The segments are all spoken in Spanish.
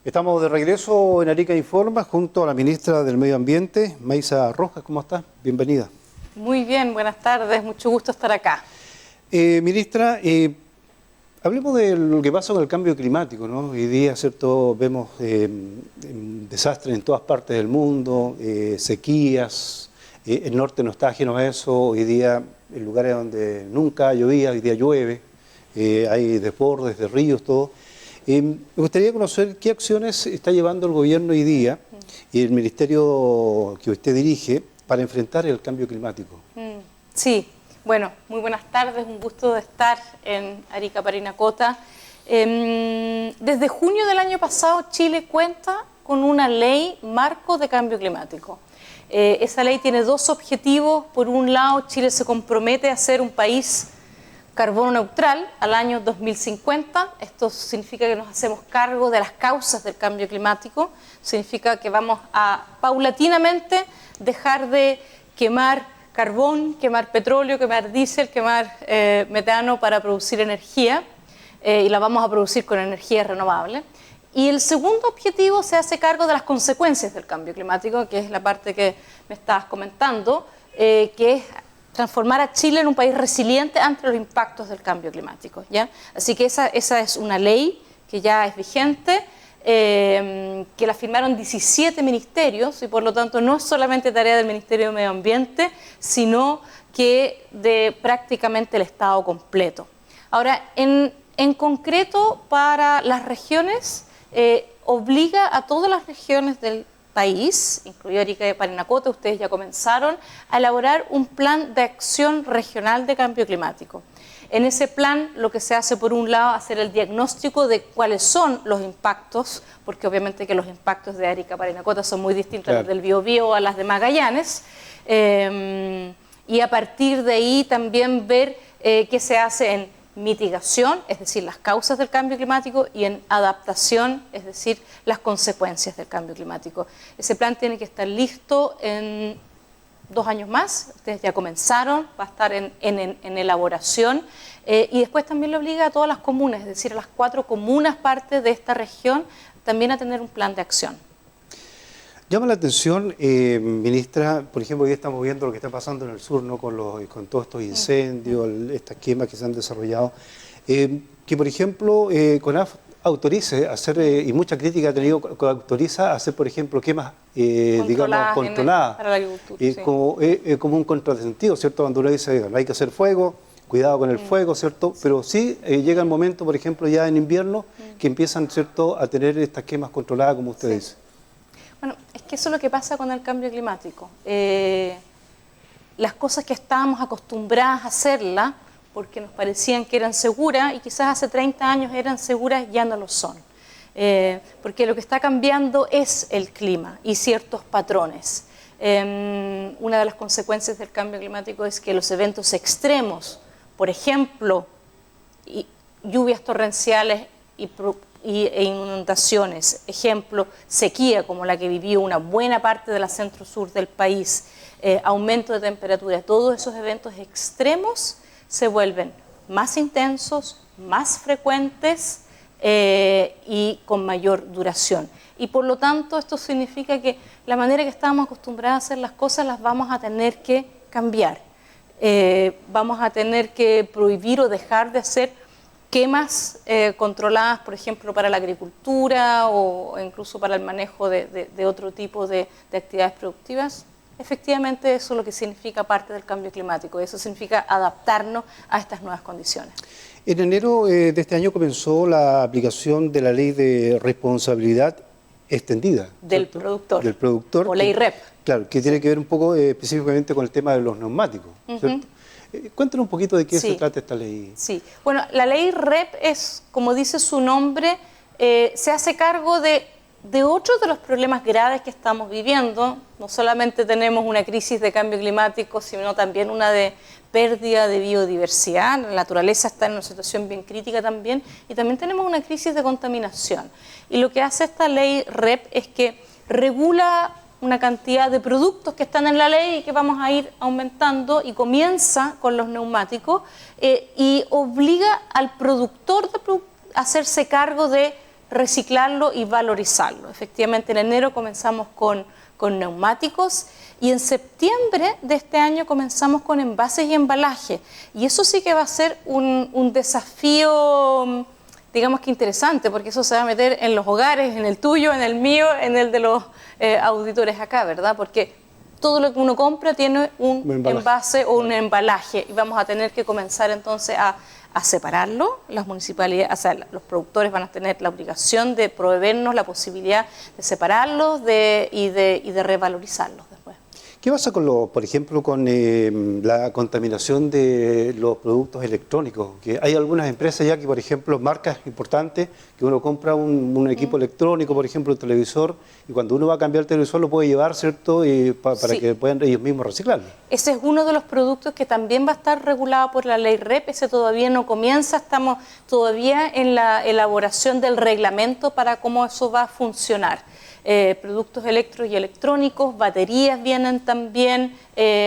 Estamos de regreso en Arica Informa junto a la ministra del Medio Ambiente, Maysa Rojas. ¿Cómo está? Bienvenida. Muy bien, buenas tardes, mucho gusto estar acá. Ministra, hablemos de lo que pasa con el cambio climático, ¿no? Hoy día, ¿cierto? Vemos desastres en todas partes del mundo, sequías, el norte no está ajeno a eso. Hoy día, en lugares donde nunca llovía, hoy día llueve, hay desbordes de ríos, todo. Me gustaría conocer qué acciones está llevando el gobierno hoy día y el ministerio que usted dirige para enfrentar el cambio climático. Sí, bueno, muy buenas tardes, un gusto de estar en Arica Parinacota. Desde junio del año pasado Chile cuenta con una ley marco de cambio climático. Esa ley tiene dos objetivos. Por un lado, Chile se compromete a ser un país carbono neutral al año 2050. Esto significa que nos hacemos cargo de las causas del cambio climático. Significa que vamos a paulatinamente dejar de quemar carbón, quemar petróleo, quemar diésel, quemar metano para producir energía, y la vamos a producir con energía renovable. Y el segundo objetivo se hace cargo de las consecuencias del cambio climático, que es la parte que me estabas comentando, que es transformar a Chile en un país resiliente ante los impactos del cambio climático, ¿ya? Así que esa es una ley que ya es vigente, que la firmaron 17 ministerios y por lo tanto no es solamente tarea del Ministerio de Medio Ambiente, sino que de prácticamente el Estado completo. Ahora, en concreto para las regiones, obliga a todas las regiones del país, incluido Arica y Parinacota, ustedes ya comenzaron a elaborar un plan de acción regional de cambio climático. En ese plan lo que se hace, por un lado, hacer el diagnóstico de cuáles son los impactos, porque obviamente que los impactos de Arica y Parinacota son muy distintos, claro, a los del Biobío o a las de Magallanes, y a partir de ahí también ver qué se hace en mitigación, es decir, las causas del cambio climático, y en adaptación, es decir, las consecuencias del cambio climático. Ese plan tiene que estar listo en 2 años más. Ustedes ya comenzaron, va a estar en elaboración, y después también le obliga a todas las comunas, es decir, a las 4 comunas parte de esta región, también a tener un plan de acción. Llama la atención, ministra, por ejemplo, hoy estamos viendo lo que está pasando en el sur, ¿no? Con todos estos incendios, estas quemas que se han desarrollado, que por ejemplo CONAF autorice a hacer, y mucha crítica ha tenido, autoriza a hacer, por ejemplo, quemas, digamos, controladas, para la agricultura, sí. Como un contrasentido, ¿cierto? Cuando uno dice, no hay que hacer fuego, cuidado con el fuego, ¿cierto? Pero sí llega el momento, por ejemplo, ya en invierno, que empiezan, ¿cierto?, a tener estas quemas controladas, como usted dice. Bueno, es que eso es lo que pasa con el cambio climático. Las cosas que estábamos acostumbradas a hacerlas, porque nos parecían que eran seguras, y quizás hace 30 años eran seguras, ya no lo son. Porque lo que está cambiando es el clima y ciertos patrones. Una de las consecuencias del cambio climático es que los eventos extremos, por ejemplo, lluvias torrenciales e inundaciones, ejemplo, sequía como la que vivió una buena parte de la centro-sur del país, aumento de temperatura, todos esos eventos extremos se vuelven más intensos, más frecuentes y con mayor duración. Y por lo tanto esto significa que la manera que estábamos acostumbrados a hacer las cosas las vamos a tener que cambiar. Vamos a tener que prohibir o dejar de hacer quemas controladas, por ejemplo, para la agricultura o incluso para el manejo de otro tipo de actividades productivas. Efectivamente, eso es lo que significa parte del cambio climático. Eso significa adaptarnos a estas nuevas condiciones. En enero de este año comenzó la aplicación de la Ley de Responsabilidad Extendida del productor. Del productor. O Ley REP. Claro, que tiene que ver un poco específicamente con el tema de los neumáticos, ¿cierto? Cuéntanos un poquito de qué se trata esta ley. Sí, bueno, la ley REP es, como dice su nombre, se hace cargo de otros de los problemas graves que estamos viviendo. No solamente tenemos una crisis de cambio climático, sino también una de pérdida de biodiversidad. La naturaleza está en una situación bien crítica también, y también tenemos una crisis de contaminación. Y lo que hace esta ley REP es que regula una cantidad de productos que están en la ley y que vamos a ir aumentando, y comienza con los neumáticos y obliga al productor a hacerse cargo de reciclarlo y valorizarlo. Efectivamente, en enero comenzamos con neumáticos y en septiembre de este año comenzamos con envases y embalaje. Y eso sí que va a ser un desafío, digamos que interesante, porque eso se va a meter en los hogares, en el tuyo, en el mío, en el de los auditores acá, ¿verdad? Porque todo lo que uno compra tiene un envase o un embalaje y vamos a tener que comenzar entonces a separarlo. Las municipalidades, o sea, los productores van a tener la obligación de proveernos la posibilidad de separarlos y de revalorizarlos después. ¿Qué pasa con por ejemplo, con la contaminación de los productos electrónicos? Que hay algunas empresas ya que, por ejemplo, marcas importantes, que uno compra un equipo electrónico, por ejemplo, un televisor, y cuando uno va a cambiar el televisor lo puede llevar, ¿cierto? Para que puedan ellos mismos reciclarlo. Ese es uno de los productos que también va a estar regulado por la ley REP. Ese todavía no comienza, estamos todavía en la elaboración del reglamento para cómo eso va a funcionar. Productos electros y electrónicos, baterías vienen también,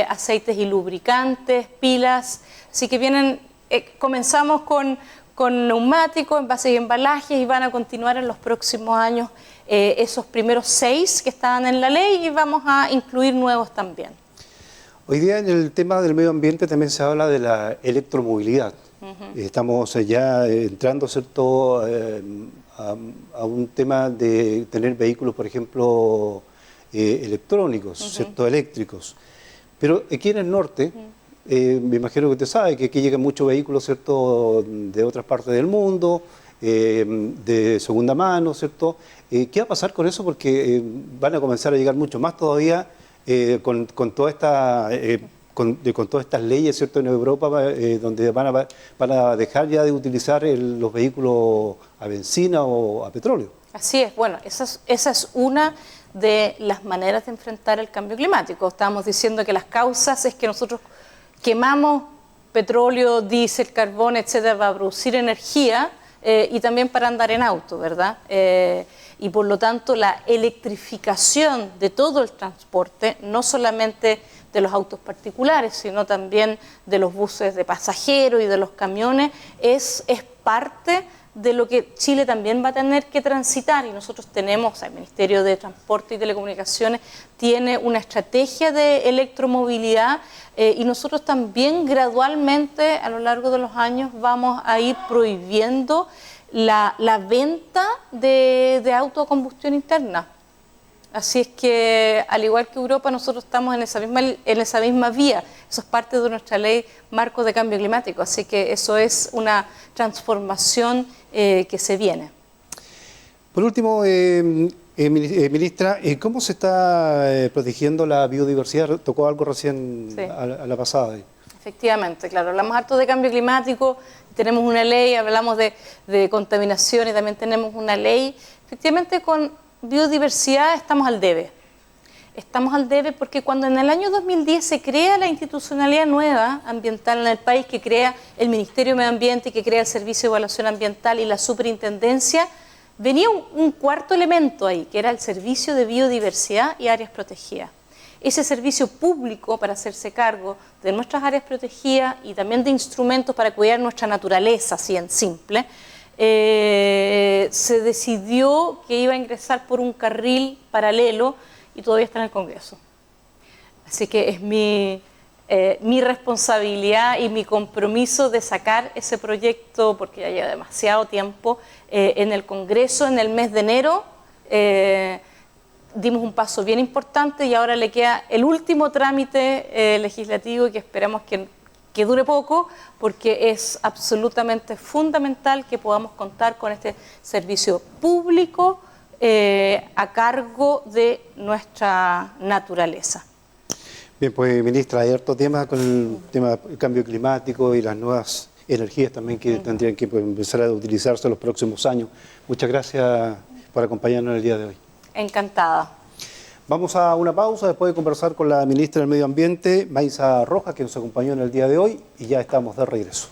aceites y lubricantes, pilas, así que vienen, comenzamos con neumáticos, envases y embalajes y van a continuar en los próximos años esos primeros 6 que estaban en la ley y vamos a incluir nuevos también. Hoy día en el tema del medio ambiente también se habla de la electromovilidad. Estamos ya entrando, ¿cierto?, a un tema de tener vehículos, por ejemplo, electrónicos, ¿cierto?, eléctricos. Pero aquí en el norte, me imagino que usted sabe que aquí llegan muchos vehículos, ¿cierto?, de otras partes del mundo, de segunda mano, ¿cierto? ¿Qué va a pasar con eso? Porque van a comenzar a llegar mucho más todavía con toda esta... con todas estas leyes, ¿cierto?, en Europa, donde van a dejar ya de utilizar los vehículos a benzina o a petróleo. Así es, bueno, esa es una de las maneras de enfrentar el cambio climático. Estábamos diciendo que las causas es que nosotros quemamos petróleo, diésel, carbón, etcétera, para producir energía y también para andar en auto, ¿verdad? Y por lo tanto la electrificación de todo el transporte, no solamente de los autos particulares, sino también de los buses de pasajeros y de los camiones, es parte de lo que Chile también va a tener que transitar. Y nosotros tenemos, o sea, el Ministerio de Transporte y Telecomunicaciones tiene una estrategia de electromovilidad y nosotros también gradualmente a lo largo de los años vamos a ir prohibiendo la venta de autos a combustión interna. Así es que, al igual que Europa, nosotros estamos en esa misma vía. Eso es parte de nuestra ley marco de cambio climático. Así que eso es una transformación que se viene. Por último, ministra, ¿cómo se está protegiendo la biodiversidad? Tocó algo recién a la pasada. Efectivamente, claro. Hablamos harto de cambio climático, tenemos una ley, hablamos de contaminación y también tenemos una ley. Efectivamente, con biodiversidad estamos al debe. Estamos al debe porque cuando en el año 2010 se crea la institucionalidad nueva ambiental en el país, que crea el Ministerio de Medio Ambiente, que crea el Servicio de Evaluación Ambiental y la Superintendencia, venía un cuarto elemento ahí, que era el Servicio de Biodiversidad y Áreas Protegidas. Ese servicio público para hacerse cargo de nuestras áreas protegidas y también de instrumentos para cuidar nuestra naturaleza, así en simple, se decidió que iba a ingresar por un carril paralelo y todavía está en el Congreso. Así que es mi responsabilidad y mi compromiso de sacar ese proyecto, porque ya lleva demasiado tiempo, en el Congreso en el mes de enero. Dimos un paso bien importante y ahora le queda el último trámite legislativo que esperamos que dure poco, porque es absolutamente fundamental que podamos contar con este servicio público a cargo de nuestra naturaleza. Bien, pues ministra, hay harto tema con el tema del cambio climático y las nuevas energías también que tendrían que empezar a utilizarse en los próximos años. Muchas gracias por acompañarnos el día de hoy. Encantada. Vamos a una pausa después de conversar con la ministra del Medio Ambiente, Maysa Rojas, que nos acompañó en el día de hoy, y ya estamos de regreso.